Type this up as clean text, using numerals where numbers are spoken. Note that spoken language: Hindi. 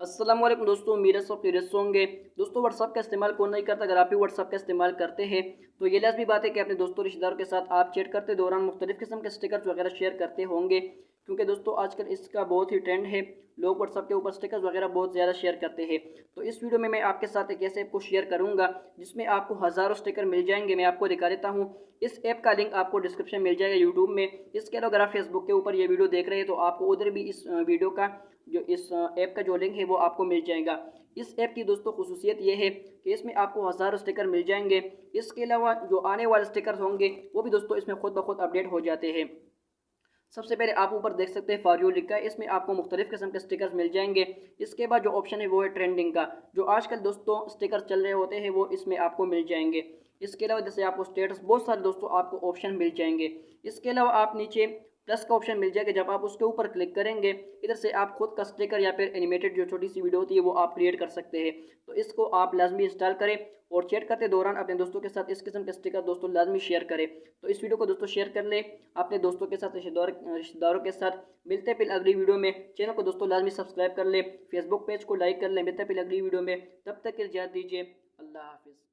अस्सलाम वालेकुम दोस्तों, मेरे सब खैरियत होंगे। दोस्तों, व्हाट्सअप का इस्तेमाल कौन नहीं करता। अगर आप भी व्हाट्सअप का इस्तेमाल करते हैं तो ये लाज़मी बात है कि अपने दोस्तों रिश्तेदारों के साथ आप चैट करते दौरान मुख्तलिफ़ किस्म के स्टिकर्स वगैरह शेयर करते होंगे, क्योंकि दोस्तों आजकल इसका बहुत ही ट्रेंड है। लोग व्हाट्सअप के ऊपर स्टिकर्स वगैरह बहुत ज़्यादा शेयर करते हैं। तो इस वीडियो में मैं आपके साथ एक ऐसे ऐप को शेयर करूँगा जिसमें आपको हज़ारों स्टिकर मिल जाएंगे। मैं आपको दिखा देता हूँ। इस ऐप का लिंक आपको डिस्क्रिप्शन में मिल जाएगा यूट्यूब में। इसके अलावा अगर आप फेसबुक के ऊपर ये वीडियो देख रहे हैं तो आपको उधर भी इस वीडियो का जो इस ऐप का जो लिंक है वो आपको मिल जाएगा। इस ऐप की दोस्तों खुसूसियत ये है कि इसमें आपको हज़ारों स्टिकर मिल जाएंगे। इसके अलावा जो आने वाले स्टिकर होंगे वो भी दोस्तों इसमें खुद ब खुद अपडेट हो जाते हैं। सबसे पहले आप ऊपर देख सकते हैं फॉर यू लिखा है, इसमें आपको मुख्तलिफ किस्म के स्टिकर्स मिल जाएंगे। इसके बाद जो ऑप्शन है वो है ट्रेंडिंग का। जो आजकल दोस्तों स्टिकर चल रहे होते हैं वो इसमें आपको मिल जाएंगे। इसके अलावा जैसे आपको स्टेटस, बहुत सारे दोस्तों आपको ऑप्शन मिल जाएंगे। इसके अलावा आप नीचे प्लस का ऑप्शन मिल जाएगा। जब आप उसके ऊपर क्लिक करेंगे इधर से आप खुद का स्टिकर या फिर एनिमेटेड जो छोटी सी वीडियो होती है वो आप क्रिएट कर सकते हैं। तो इसको आप लाजमी इंस्टॉल करें और चैट करते दौरान अपने दोस्तों के साथ इस किस्म के स्टिकर दोस्तों लाजमी शेयर करें। तो इस वीडियो को दोस्तों शेयर कर लें अपने दोस्तों के साथ, रिश्तेदारों के साथ। मिलते हैं फिर अगली वीडियो में। चैनल को दोस्तों लाजमी सब्सक्राइब कर लें, फेसबुक पेज को लाइक कर लें। मिलते हैं फिर अगली वीडियो में, तब तक के लिए इजाज़त दीजिए। अल्लाह हाफिज़।